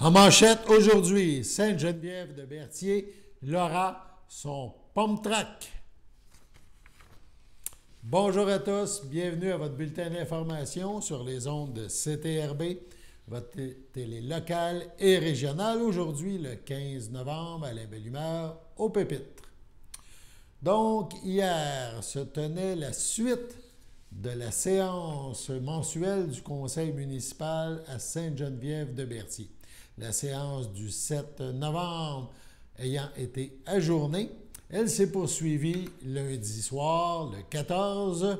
En manchette aujourd'hui, Sainte-Geneviève-de-Berthier, Laura, son pomme track. Bonjour à tous, bienvenue à votre bulletin d'information sur les ondes de CTRB, votre télé locale et régionale. Aujourd'hui, le 15 novembre, à la belle humeur, au Pépitre. Donc, hier se tenait la suite de la séance mensuelle du conseil municipal à Sainte-Geneviève-de-Berthier. La séance du 7 novembre ayant été ajournée, elle s'est poursuivie lundi soir, le 14.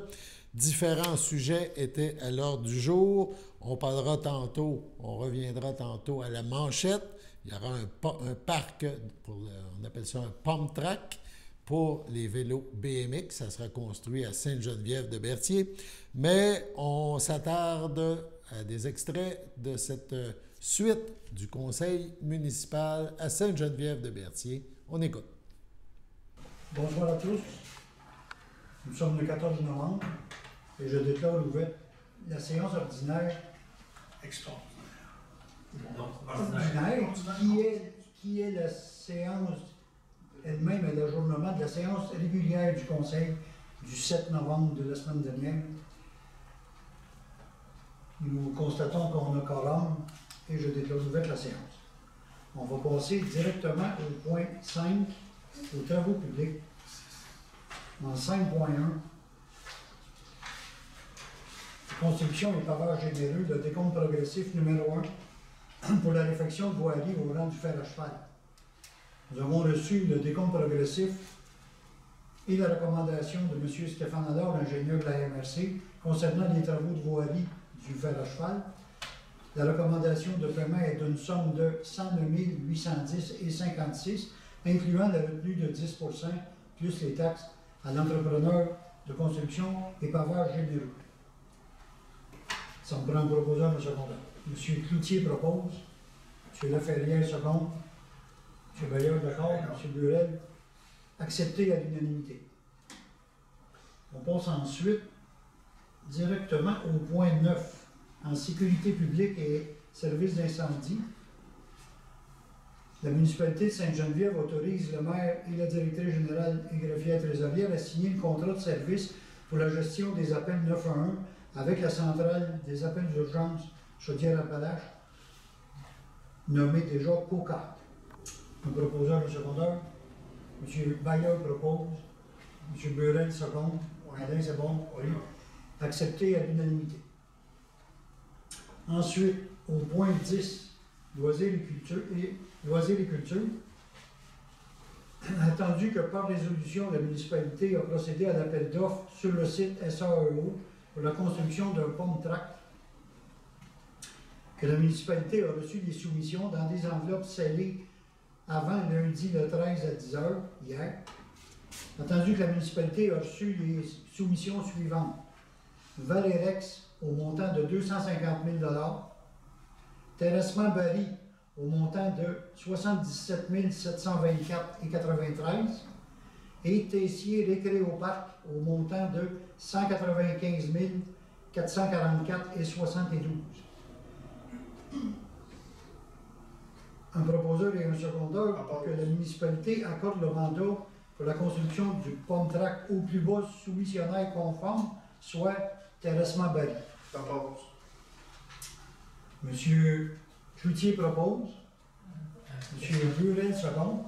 Différents sujets étaient à l'ordre du jour. On parlera tantôt, on reviendra tantôt à la manchette. Il y aura un parc, on appelle ça un pump track, pour les vélos BMX. Ça sera construit à Sainte-Geneviève-de-Berthier. Mais on s'attarde à des extraits de cette suite du conseil municipal à Sainte-Geneviève-de-Berthier. On écoute. Bonsoir à tous. Nous sommes le 14 novembre et je déclare ouverte la séance ordinaire Extraordinaire. qui est la séance elle-même et l'ajournement de la séance régulière du conseil du 7 novembre de la semaine dernière. Nous constatons qu'on a quorum et je déclare ouverte la séance. On va passer directement au point 5, aux travaux publics, en 5.1. Construction et pavage généreux, le décompte progressif numéro 1 pour la réfection de voirie au rang du fer à cheval. Nous avons reçu le décompte progressif et la recommandation de M. Stéphane Allard, ingénieur de la MRC, concernant les travaux de voirie du fer à cheval. La recommandation de paiement est d'une somme de 109 810,56 $, incluant la retenue de 10 % plus les taxes à l'entrepreneur de construction et pavage généreux. Ça me prend un proposeur de secondaire. M. Cloutier propose, M. Laferrière seconde, M. Bailleur d'accord, M. Burel, accepté à l'unanimité. On passe ensuite directement au point 9, en sécurité publique et services d'incendie. La municipalité de Sainte-Geneviève autorise le maire et la directrice générale et greffière trésorière à signer un contrat de service pour la gestion des appels 911 avec la centrale des appels d'urgence Chaudière-Appalaches, nommée déjà COCAT. Un proposeur de secondaire, M. Bailleur propose, M. Burel seconde, Alain c'est bon, oui, accepté à l'unanimité. Ensuite, au point 10, loisirs et culture, attendu que par résolution, la municipalité a procédé à l'appel d'offres sur le site SAEO pour la construction d'un pont track, que la municipalité a reçu des soumissions dans des enveloppes scellées avant lundi le 13 à 10 h, hier. Attendu que la municipalité a reçu les soumissions suivantes. Valérex au montant de 250 000 $, Terrassement Barry au montant de 77 724,93 $ et Tessier Récréoparc au montant de 195 444,72 $. Un proposeur et un secondeur pour que la municipalité accorde le mandat pour la construction du pont track au plus bas soumissionnaire conforme, soit Terrassement Barry. Monsieur Cloutier propose. Monsieur Burel seconde.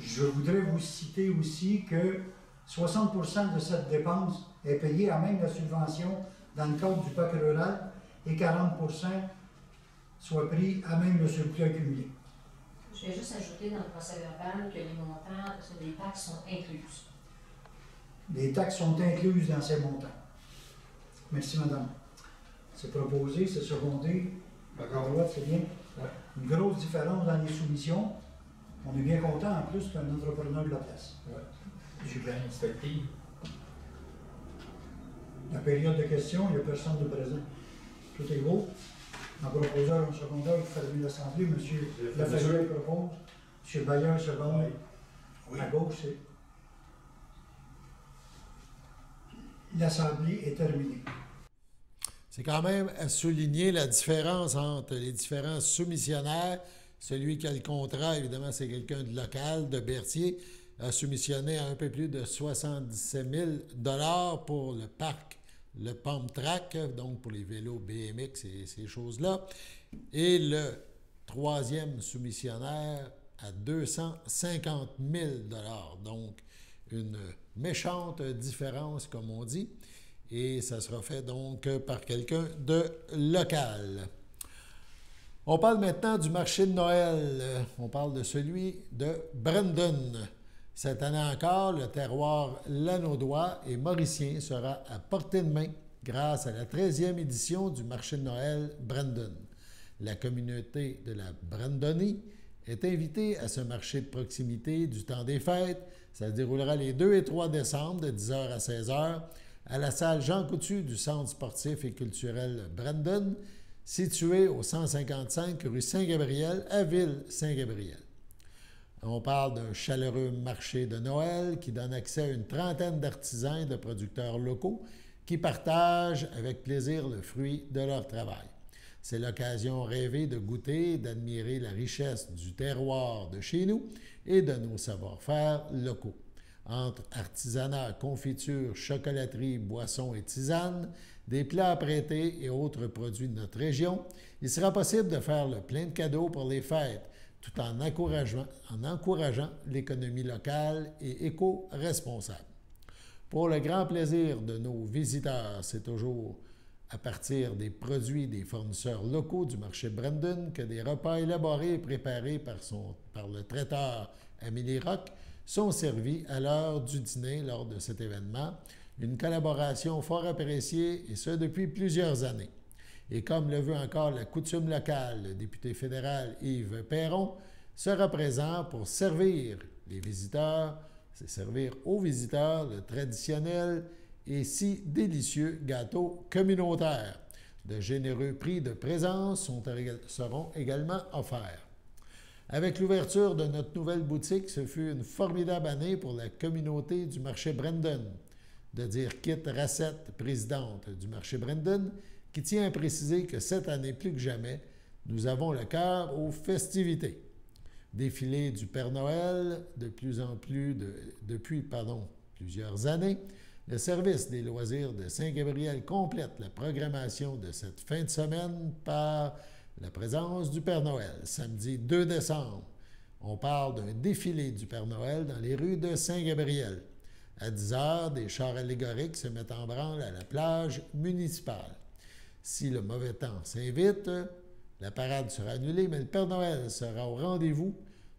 Je voudrais vous citer aussi que 60 % de cette dépense est payée à même la subvention dans le cadre du pacte rural et 40 % soit pris à même le surplus accumulé. Je vais juste ajouter dans le procès verbal que les montants des taxes sont incluses. Les taxes sont incluses dans ces montants. Merci, madame. C'est proposé, c'est secondé. D'accord, c'est bien. Ouais. Une grosse différence dans les soumissions. On est bien content en plus qu'un entrepreneur de la place. Ouais. J'ai bien inspecté. La période de questions, il n'y a personne de présent. Tout est beau. Un proposeur, un secondaire qui fait venir l'Assemblée, M. Laferrière propose, M. Bailleur seconde. Oui. À gauche, c'est. L'Assemblée est terminée. C'est quand même à souligner la différence entre les différents soumissionnaires. Celui qui a le contrat, évidemment, c'est quelqu'un de local, de Berthier, a soumissionné à un peu plus de 77 000 $ pour le parc, le Pump Track, donc pour les vélos BMX et ces choses-là. Et le troisième soumissionnaire à 250 000 $. Donc, une méchante différence, comme on dit. Et ça sera fait donc par quelqu'un de local. On parle maintenant du marché de Noël. On parle de celui de Brandon. Cette année encore, le terroir lanaudois et mauricien sera à portée de main grâce à la 13e édition du marché de Noël Brandon. La communauté de la Brandonie est invitée à ce marché de proximité du temps des fêtes. Ça se déroulera les 2 et 3 décembre de 10h à 16h à la salle Jean Coutu du Centre sportif et culturel Brandon, situé au 155 rue Saint-Gabriel à Ville-Saint-Gabriel. On parle d'un chaleureux marché de Noël qui donne accès à une trentaine d'artisans et de producteurs locaux qui partagent avec plaisir le fruit de leur travail. C'est l'occasion rêvée de goûter et d'admirer la richesse du terroir de chez nous et de nos savoir-faire locaux. Entre artisanat, confiture, chocolaterie, boissons et tisanes, des plats apprêtés et autres produits de notre région, il sera possible de faire le plein de cadeaux pour les fêtes, tout en encourageant l'économie locale et éco-responsable. Pour le grand plaisir de nos visiteurs, c'est toujours à partir des produits des fournisseurs locaux du marché Brandon que des repas élaborés et préparés par le traiteur Amélie Rock sont servis à l'heure du dîner lors de cet événement, une collaboration fort appréciée et ce depuis plusieurs années. Et comme le veut encore la coutume locale, le député fédéral Yves Perron sera présent pour servir aux visiteurs le traditionnel et si délicieux gâteau communautaire. De généreux prix de présence seront également offerts. Avec l'ouverture de notre nouvelle boutique, ce fut une formidable année pour la communauté du marché Brandon. De dire Kit Racette, présidente du marché Brandon, qui tient à préciser que cette année, plus que jamais, nous avons le cœur aux festivités. Défilé du Père Noël depuis plusieurs années, le service des loisirs de Saint-Gabriel complète la programmation de cette fin de semaine par la présence du Père Noël. Samedi 2 décembre, on parle d'un défilé du Père Noël dans les rues de Saint-Gabriel. À 10h, des chars allégoriques se mettent en branle à la plage municipale. Si le mauvais temps s'invite, la parade sera annulée, mais le Père Noël sera au rendez-vous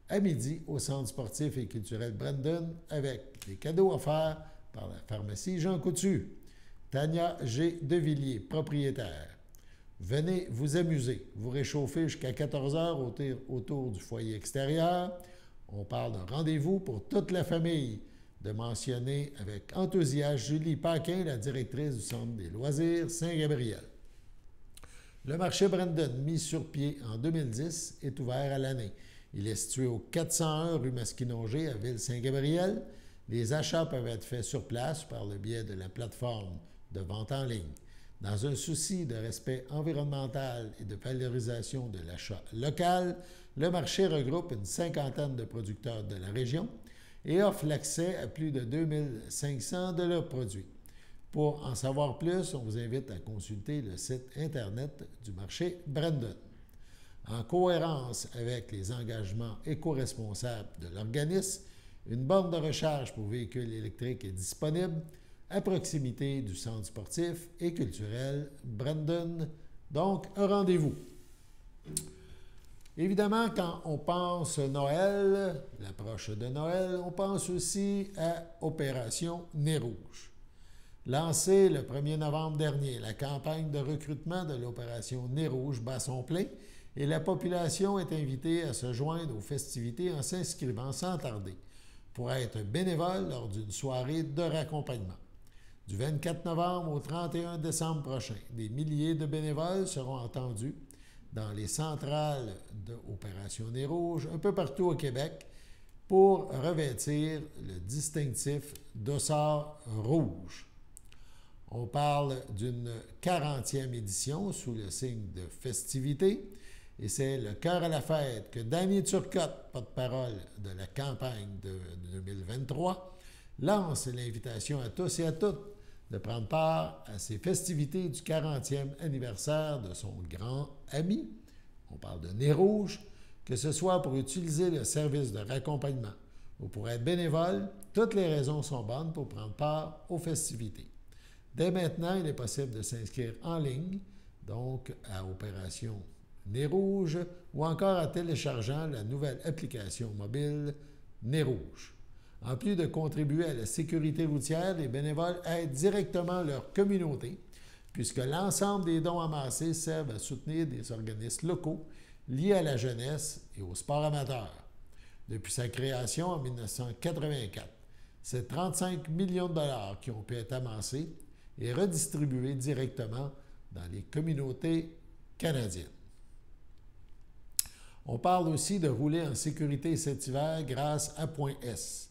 à midi au Centre sportif et culturel Brandon avec des cadeaux offerts par la pharmacie Jean Coutu. Tania G. Devilliers, propriétaire. Venez vous amuser, vous réchauffer jusqu'à 14h autour du foyer extérieur. On parle d'un rendez-vous pour toute la famille. De mentionner avec enthousiasme Julie Paquin, la directrice du Centre des loisirs Saint-Gabriel. Le marché Brandon, mis sur pied en 2010, est ouvert à l'année. Il est situé au 401 rue Masquinongé à Ville-Saint-Gabriel. Les achats peuvent être faits sur place par le biais de la plateforme de vente en ligne. Dans un souci de respect environnemental et de valorisation de l'achat local, le marché regroupe une cinquantaine de producteurs de la région et offre l'accès à plus de 2500 de leurs produits. Pour en savoir plus, on vous invite à consulter le site Internet du marché Brandon. En cohérence avec les engagements éco-responsables de l'organisme, une borne de recharge pour véhicules électriques est disponible à proximité du centre sportif et culturel Brandon. Donc, un rendez-vous. Évidemment, quand on pense Noël, l'approche de Noël, on pense aussi à Opération Nez Rouge. Lancée le 1er novembre dernier, la campagne de recrutement de l'Opération Nez Rouge bat son plein et la population est invitée à se joindre aux festivités en s'inscrivant sans tarder pour être bénévole lors d'une soirée de raccompagnement. Du 24 novembre au 31 décembre prochain, des milliers de bénévoles seront entendus dans les centrales d'Opération Nez Rouge un peu partout au Québec pour revêtir le distinctif dossard rouge. On parle d'une 40e édition sous le signe de festivité. Et c'est le cœur à la fête que Danny Turcotte, porte-parole de la campagne de 2023, lance l'invitation à tous et à toutes de prendre part à ces festivités du 40e anniversaire de son grand ami. On parle de Nez Rouge, que ce soit pour utiliser le service de raccompagnement ou pour être bénévole, toutes les raisons sont bonnes pour prendre part aux festivités. Dès maintenant, il est possible de s'inscrire en ligne, donc à Opération Nez Rouge, ou encore en téléchargeant la nouvelle application mobile Nez Rouge. En plus de contribuer à la sécurité routière, les bénévoles aident directement leur communauté, puisque l'ensemble des dons amassés servent à soutenir des organismes locaux liés à la jeunesse et au sport amateur. Depuis sa création en 1984, c'est 35 millions de dollars qui ont pu être amassés et redistribués directement dans les communautés canadiennes. On parle aussi de rouler en sécurité cet hiver grâce à Point S,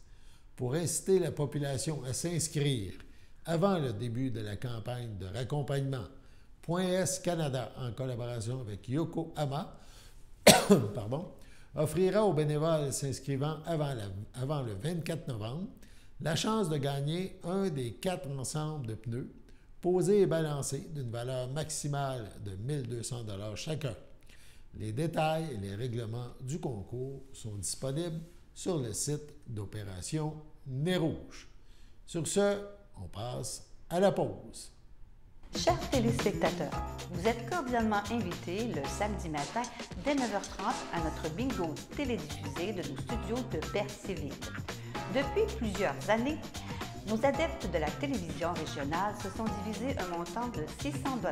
pour inciter la population à s'inscrire avant le début de la campagne de raccompagnement. Point S Canada, en collaboration avec Yokohama, offrira aux bénévoles s'inscrivant avant le 24 novembre la chance de gagner un des 4 ensembles de pneus posés et balancés d'une valeur maximale de 1 200 $ chacun. Les détails et les règlements du concours sont disponibles sur le site d'Opération Nez Rouge. Sur ce, on passe à la pause. Chers téléspectateurs, vous êtes cordialement invités le samedi matin dès 9h30 à notre bingo télédiffusé de nos studios de Berthierville. Depuis plusieurs années, nos adeptes de la télévision régionale se sont divisés un montant de 600 $,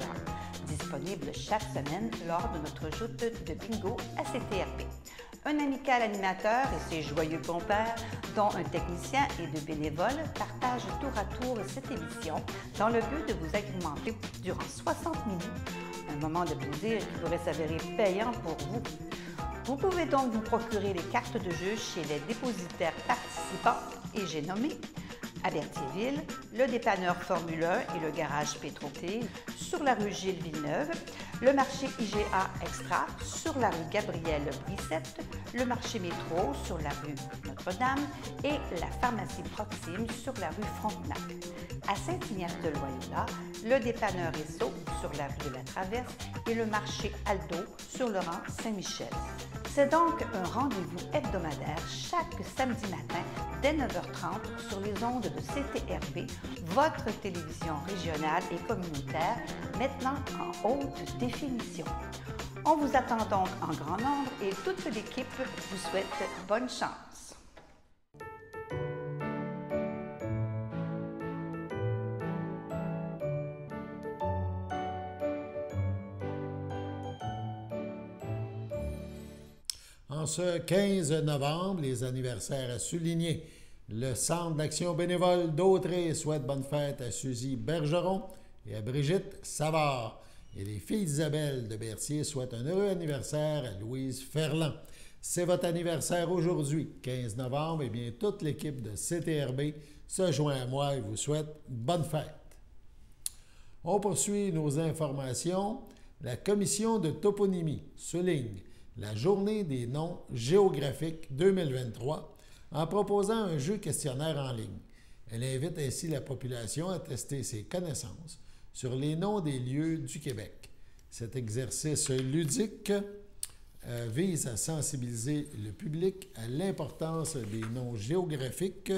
disponible chaque semaine lors de notre joute de bingo à CTRB. Un amical animateur et ses joyeux compères, dont un technicien et deux bénévoles, partagent tour à tour cette émission dans le but de vous agrémenter durant 60 minutes. Un moment de plaisir qui pourrait s'avérer payant pour vous. Vous pouvez donc vous procurer les cartes de jeu chez les dépositaires participants et j'ai nommé à Berthierville, le dépanneur Formule 1 et le garage Pétroté sur la rue Gilles Villeneuve, le marché IGA Extra sur la rue Gabrielle Brissette, le marché Métro sur la rue Notre-Dame et la pharmacie Proxime sur la rue Frontenac. À Saint-Ignace-de-Loyola, le dépanneur Esso sur la rue de la Traverse et le marché Aldo sur le rang Saint-Michel. C'est donc un rendez-vous hebdomadaire chaque samedi matin dès 9h30 sur les ondes de CTRB, votre télévision régionale et communautaire, maintenant en haute définition. On vous attend donc en grand nombre et toute l'équipe vous souhaite bonne chance. En ce 15 novembre, les anniversaires à souligner. Le Centre d'action bénévole d'Autrey souhaite bonne fête à Suzy Bergeron et à Brigitte Savard. Et les filles d'Isabelle de Berthier souhaitent un heureux anniversaire à Louise Ferland. C'est votre anniversaire aujourd'hui, 15 novembre, et bien toute l'équipe de CTRB se joint à moi et vous souhaite bonne fête. On poursuit nos informations. La commission de toponymie souligne la Journée des noms géographiques 2023 en proposant un jeu questionnaire en ligne. Elle invite ainsi la population à tester ses connaissances sur les noms des lieux du Québec. Cet exercice ludique vise à sensibiliser le public à l'importance des noms géographiques,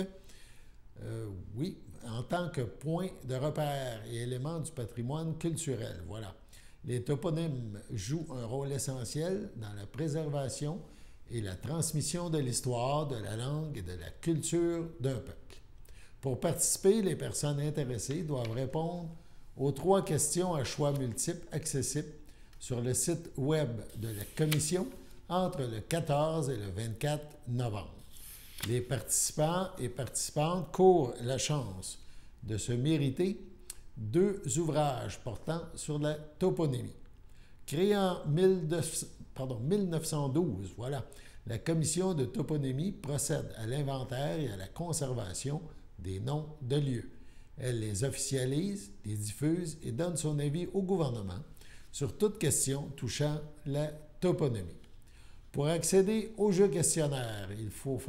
en tant que point de repère et élément du patrimoine culturel. Voilà. Les toponymes jouent un rôle essentiel dans la préservation et la transmission de l'histoire, de la langue et de la culture d'un peuple. Pour participer, les personnes intéressées doivent répondre aux 3 questions à choix multiples accessibles sur le site web de la Commission entre le 14 et le 24 novembre. Les participants et participantes courent la chance de se mériter 2 ouvrages portant sur la toponymie. Créée en 1912, la Commission de toponymie procède à l'inventaire et à la conservation des noms de lieux. Elle les officialise, les diffuse et donne son avis au gouvernement sur toute question touchant la toponymie. Pour accéder au jeu questionnaire, il faut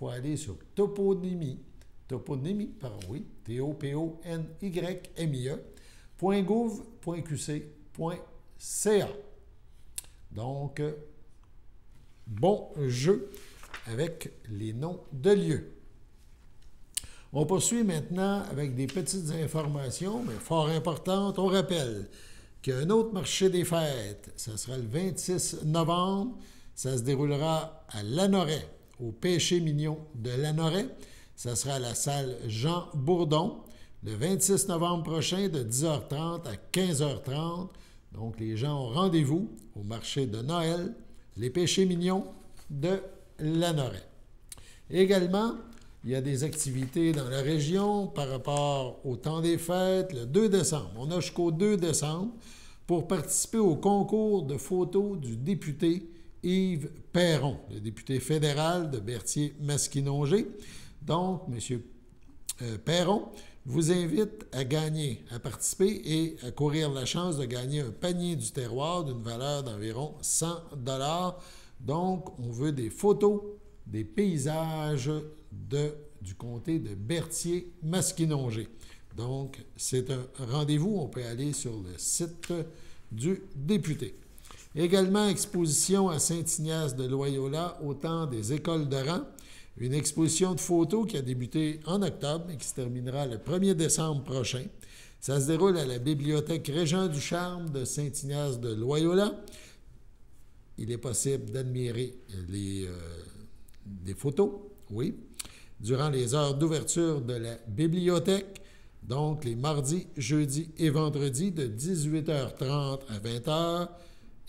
aller sur toponymie, toponymy.gouv.qc.ca. Donc, bon jeu avec les noms de lieux. On poursuit maintenant avec des petites informations, mais fort importantes. On rappelle qu'il y a un autre marché des fêtes. Ça sera le 26 novembre. Ça se déroulera à Lanoret, au Péché Mignon de Lanoret. Ça sera à la salle Jean Bourdon, le 26 novembre prochain, de 10h30 à 15h30. Donc, les gens ont rendez-vous au marché de Noël, les Péchés Mignons de Lanoret. Également, il y a des activités dans la région par rapport au temps des fêtes, le 2 décembre. On a jusqu'au 2 décembre pour participer au concours de photos du député Yves Perron, le député fédéral de Berthier-Masquinongé. Donc, M. Perron vous invite à participer et à courir la chance de gagner un panier du terroir d'une valeur d'environ 100 $. Donc, on veut des photos des paysages du comté de Berthier-Masquinongé. Donc, c'est un rendez-vous. On peut aller sur le site du député. Également, exposition à Saint-Ignace de Loyola au temps des écoles de rang. Une exposition de photos qui a débuté en octobre et qui se terminera le 1er décembre prochain. Ça se déroule à la Bibliothèque Régent du Charme de Saint-Ignace de Loyola. Il est possible d'admirer des photos, oui, durant les heures d'ouverture de la bibliothèque, donc les mardis, jeudis et vendredis de 18h30 à 20h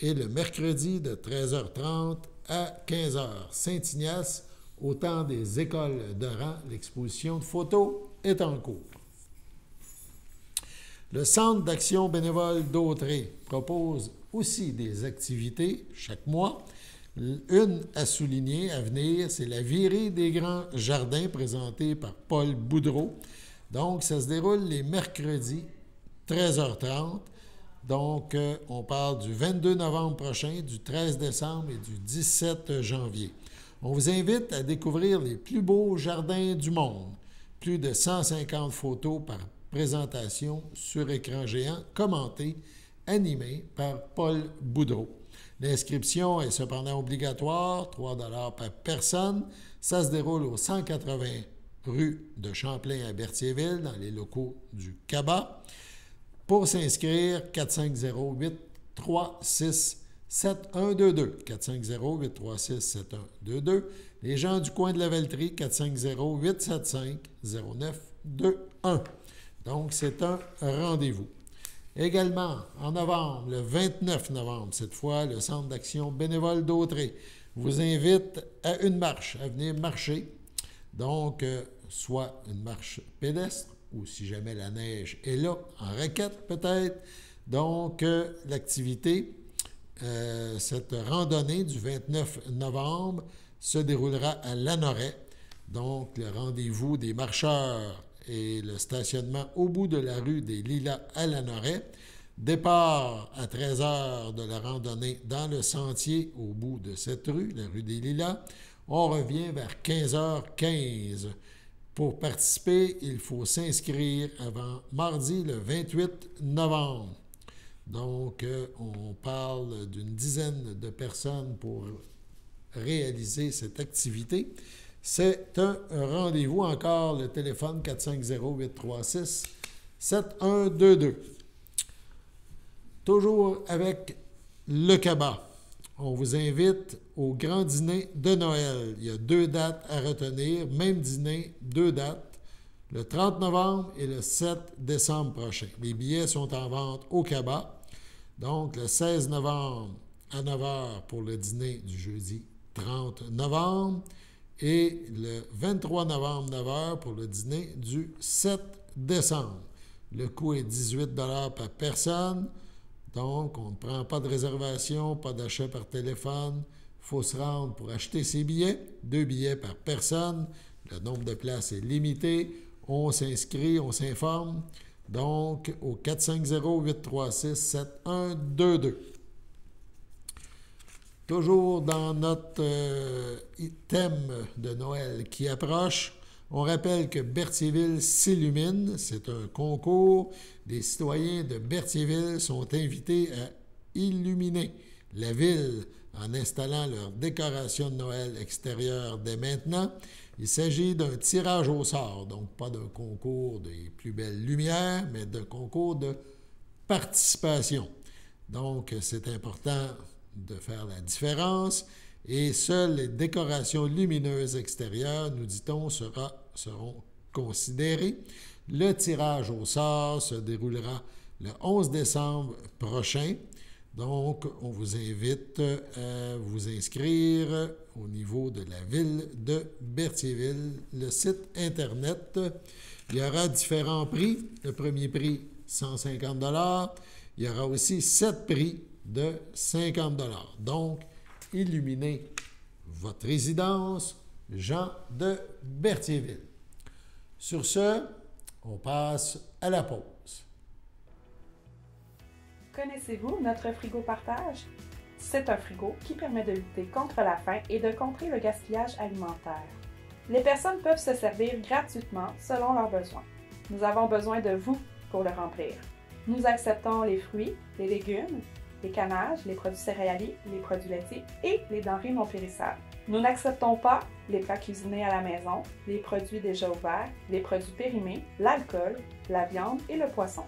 et le mercredi de 13h30 à 15h. Saint-Ignace, au temps des écoles de rang, l'exposition de photos est en cours. Le Centre d'action bénévole d'Autrey propose aussi des activités chaque mois. Une à souligner à venir, c'est la virée des grands jardins présentée par Paul Boudreau. Donc, ça se déroule les mercredis, 13h30. Donc, on parle du 22 novembre prochain, du 13 décembre et du 17 janvier. On vous invite à découvrir les plus beaux jardins du monde. Plus de 150 photos par présentation sur écran géant, commentées, animées par Paul Boudreau. L'inscription est cependant obligatoire, 3 $ par personne. Ça se déroule au 180 rue de Champlain à Berthierville, dans les locaux du CABA. Pour s'inscrire, 450-836-7122. 450-836-7122. Les gens du coin de la Velleterie, 450-875-0921. Donc, c'est un rendez-vous. Également, en novembre, le 29 novembre, cette fois, le Centre d'action bénévole d'Autrey vous invite à une marche, à venir marcher. Donc, soit une marche pédestre, ou si jamais la neige est là, en raquette peut-être. Donc, l'activité, cette randonnée du 29 novembre se déroulera à Lanoret. Donc, le rendez-vous des marcheurs et le stationnement au bout de la rue des Lilas à Lanoret. Départ à 13h de la randonnée dans le sentier au bout de cette rue, la rue des Lilas. On revient vers 15h15. Pour participer, il faut s'inscrire avant mardi le 28 novembre. Donc, on parle d'une dizaine de personnes pour réaliser cette activité. C'est un rendez-vous. Encore le téléphone 450-836-7122. Toujours avec le CABA. On vous invite au grand dîner de Noël. Il y a 2 dates à retenir. Même dîner, 2 dates. Le 30 novembre et le 7 décembre prochain. Les billets sont en vente au CABA. Donc, le 16 novembre à 9h pour le dîner du jeudi 30 novembre. Et le 23 novembre, 9h pour le dîner du 7 décembre. Le coût est 18 $ par personne. Donc, on ne prend pas de réservation, pas d'achat par téléphone. Il faut se rendre pour acheter ses billets. 2 billets par personne. Le nombre de places est limité. On s'inscrit, on s'informe. Donc, au 450-836-7122. Toujours dans notre thème de Noël qui approche, on rappelle que Berthierville s'illumine. C'est un concours. Les citoyens de Berthierville sont invités à illuminer la ville en installant leur décoration de Noël extérieure dès maintenant. Il s'agit d'un tirage au sort, donc pas d'un concours des plus belles lumières, mais d'un concours de participation. Donc, c'est important de faire la différence et seules les décorations lumineuses extérieures, nous dit-on, seront considérées. Le tirage au sort se déroulera le 11 décembre prochain. Donc, on vous invite à vous inscrire au niveau de la ville de Berthierville, le site Internet. Il y aura différents prix. Le premier prix, 150 $. Il y aura aussi 7 prix de 50 $. Donc, illuminez votre résidence, Jean de Berthierville. Sur ce, on passe à la pause. Connaissez-vous notre frigo partage? C'est un frigo qui permet de lutter contre la faim et de contrer le gaspillage alimentaire. Les personnes peuvent se servir gratuitement selon leurs besoins. Nous avons besoin de vous pour le remplir. Nous acceptons les fruits, les légumes, les cannages, les produits céréaliers, les produits laitiers et les denrées non périssables. Nous n'acceptons pas les plats cuisinés à la maison, les produits déjà ouverts, les produits périmés, l'alcool, la viande et le poisson.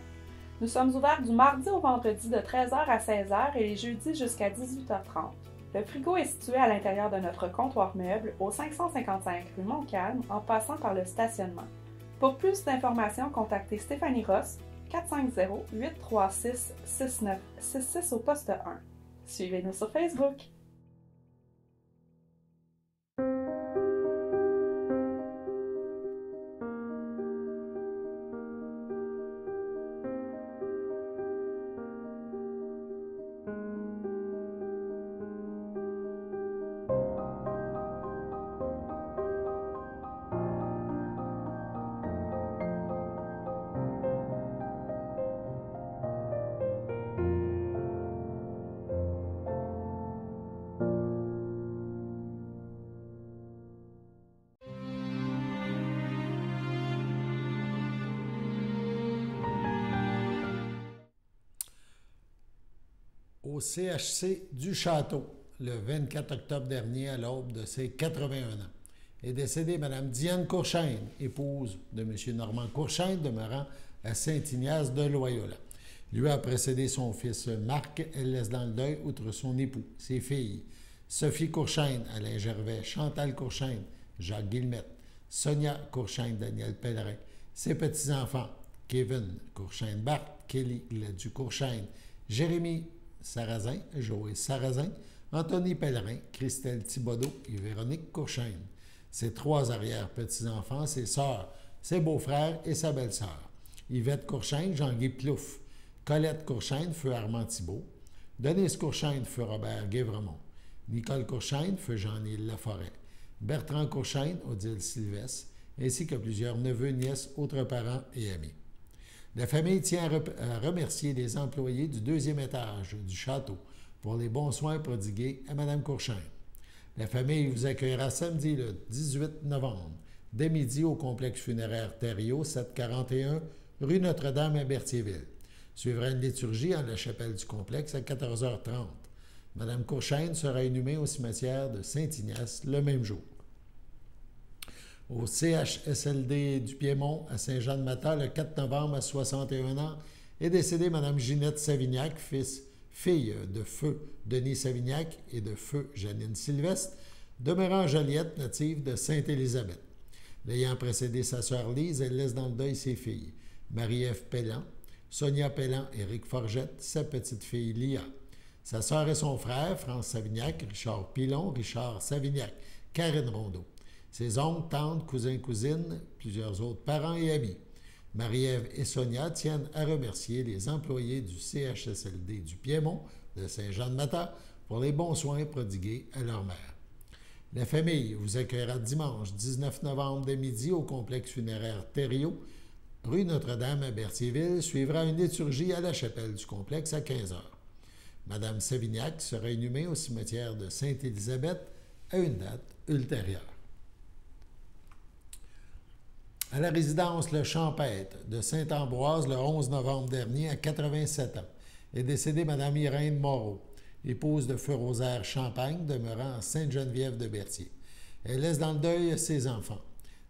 Nous sommes ouverts du mardi au vendredi de 13h à 16h et les jeudis jusqu'à 18h30. Le frigo est situé à l'intérieur de notre comptoir meuble au 555 rue Montcalm en passant par le stationnement. Pour plus d'informations, contactez Stéphanie Ross, 450-836-6966 au poste 1. Suivez-nous sur Facebook. Au CHC du Château, le 24 octobre dernier, à l'aube de ses 81 ans, est décédée Mme Diane Courchaine, épouse de M. Normand Courchaine, demeurant à Saint-Ignace de Loyola. Lui a précédé son fils Marc. Elle laisse dans le deuil, outre son époux, ses filles, Sophie Courchaine, Alain Gervais, Chantal Courchaine, Jacques Guillemette, Sonia Courchaine, Daniel Pellerin, ses petits-enfants, Kevin Courchaine-Barthes, Kelly Gladu-Courchaine, Jérémy Sarrazin, Joël Sarrazin, Anthony Pellerin, Christelle Thibodeau et Véronique Courchaine. Ses 3 arrière-petits-enfants, ses sœurs, ses beaux-frères et sa belle-sœur. Yvette Courchaine, Jean-Guy Plouffe, Colette Courchaine, feu Armand Thibault, Denise Courchaine, feu Robert Guévremont, Nicole Courchaine, feu Jean-Élie Laforêt, Bertrand Courchaine, Odile Sylvestre, ainsi que plusieurs neveux, nièces, autres parents et amis. La famille tient à remercier les employés du 2e étage du château pour les bons soins prodigués à Mme Courchaine. La famille vous accueillera samedi le 18 novembre, dès midi au complexe funéraire Thériault, 741 rue Notre-Dame à Berthierville. Suivra une liturgie en la chapelle du complexe à 14h30. Mme Courchaine sera inhumée au cimetière de Saint-Ignace le même jour. Au CHSLD du Piémont, à Saint-Jean-de-Mata, le 4 novembre, à 61 ans, est décédée Mme Ginette Savignac, fille de feu Denis Savignac et de feu Janine Sylvestre, demeurant Joliette, native de Sainte-Élisabeth. L'ayant précédé sa sœur Lise, elle laisse dans le deuil ses filles, Marie-Ève Pellan, Sonia Pellan, Éric Forgette, sa petite-fille Lia. Sa sœur et son frère, France Savignac, Richard Pilon, Richard Savignac, Karine Rondeau. Ses oncles, tantes, cousins, cousines, plusieurs autres parents et amis. Marie-Ève et Sonia tiennent à remercier les employés du CHSLD du Piémont de Saint-Jean-de-Mata pour les bons soins prodigués à leur mère. La famille vous accueillera dimanche 19 novembre dès midi au complexe funéraire Thériault, rue Notre-Dame à Berthierville. Suivra une liturgie à la chapelle du complexe à 15 h. Madame Savignac sera inhumée au cimetière de Sainte-Élisabeth à une date ultérieure. À la résidence Le Champêtre de Saint-Ambroise, le 11 novembre dernier, à 87 ans, est décédée Mme Irène Moreau, épouse de feu Rosaire Champagne, demeurant à Sainte-Geneviève de Berthier. Elle laisse dans le deuil ses enfants.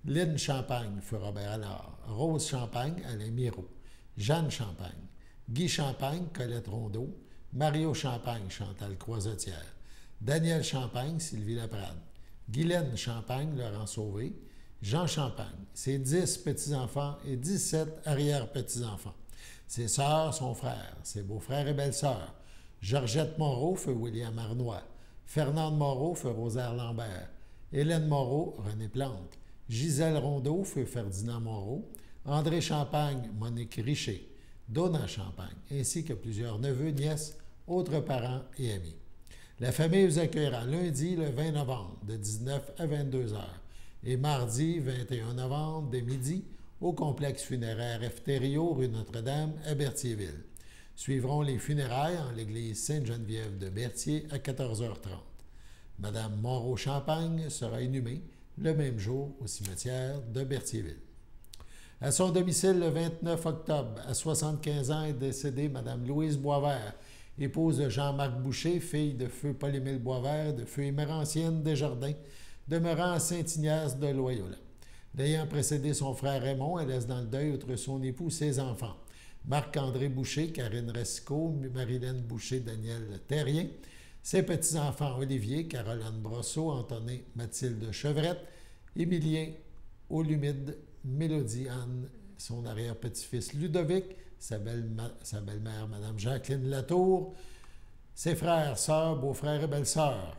Lynne Champagne, feu Robert Allard, Rose Champagne, Alain Miro, Jeanne Champagne, Guy Champagne, Colette Rondeau, Mario Champagne, Chantal Croisetière, Daniel Champagne, Sylvie Laprade, Guylaine Champagne, Laurent Sauvé, Jean Champagne, ses 10 petits-enfants et 17 arrière-petits-enfants, ses sœurs, son frère, ses beaux-frères et belles-sœurs, Georgette Moreau, feu William Arnois, Fernande Moreau, feu Rosaire Lambert, Hélène Moreau, René Plante, Gisèle Rondeau, feu Ferdinand Moreau, André Champagne, Monique Richer, Donna Champagne, ainsi que plusieurs neveux, nièces, autres parents et amis. La famille vous accueillera lundi, le 20 novembre, de 19 à 22 h et mardi, 21 novembre, dès midi, au complexe funéraire F. Thériault, rue Notre-Dame, à Berthierville. Suivront les funérailles en l'église Sainte-Geneviève de Berthier à 14 h 30. Madame Moreau-Champagne sera inhumée le même jour au cimetière de Berthierville. À son domicile, le 29 octobre, à 75 ans, est décédée Mme Louise Boisvert, épouse de Jean-Marc Boucher, fille de feu Paul-Émile Boisvert, de feu Émérancienne Desjardins, demeurant à Saint-Ignace de Loyola. L'ayant précédé son frère Raymond, elle laisse dans le deuil, outre son époux, ses enfants. Marc-André Boucher, Karine Racicot, Marilène Boucher, Daniel Terrien, ses petits-enfants Olivier, Caroline Brosseau, Antonin Mathilde Chevrette, Émilien Olumide, Mélodie Anne, son arrière-petit-fils Ludovic, sa belle-mère Mme Jacqueline Latour, ses frères, sœurs, beaux-frères et belles-sœurs,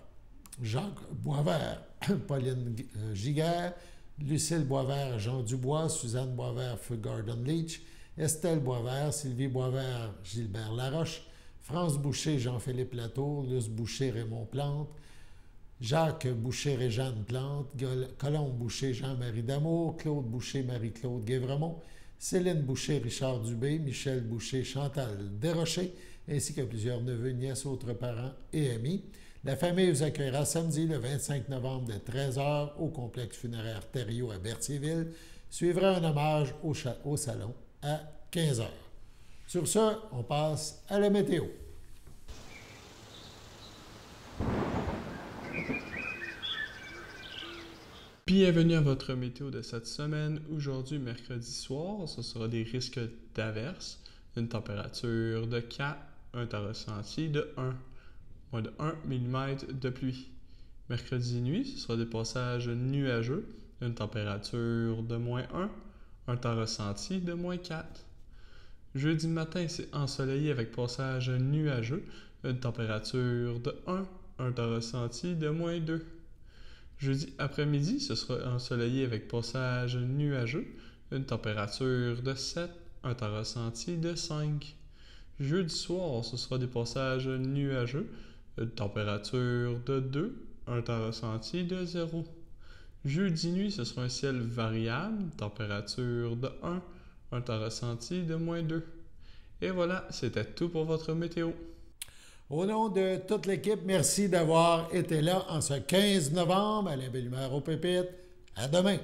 Jacques Boisvert, Pauline Giguère, Lucille Boisvert, Jean Dubois, Suzanne Boisvert, feu Gordon Leach, Estelle Boisvert, Sylvie Boisvert, Gilbert Laroche, France Boucher, Jean-Philippe Latour, Luce Boucher, Raymond Plante, Jacques Boucher, Réjeanne Plante, Colombe Boucher, Jean-Marie Damour, Claude Boucher, Marie-Claude Guévremont, Céline Boucher, Richard Dubé, Michel Boucher, Chantal Desrochers, ainsi que plusieurs neveux, nièces, autres parents et amis. La famille vous accueillera samedi, le 25 novembre, de 13 h au complexe funéraire Thériault à Berthierville. Suivra un hommage au salon à 15 h. Sur ce, on passe à la météo. Bienvenue à votre météo de cette semaine. Aujourd'hui, mercredi soir, ce sera des risques d'averses, une température de 4, un temps ressenti de 1, moins de 1 mm de pluie. Mercredi nuit, ce sera des passages nuageux, une température de moins 1, un temps ressenti de moins 4. Jeudi matin, c'est ensoleillé avec passage nuageux, une température de 1, un temps ressenti de moins 2. Jeudi après-midi, ce sera ensoleillé avec passage nuageux, une température de 7, un temps ressenti de 5. Jeudi soir, ce sera des passages nuageux, une température de 2, un temps ressenti de 0. Jeudi nuit, ce sera un ciel variable, température de 1, un temps ressenti de moins 2. Et voilà, c'était tout pour votre météo. Au nom de toute l'équipe, merci d'avoir été là en ce 15 novembre. Alain Bellumeur au pupitre. À demain!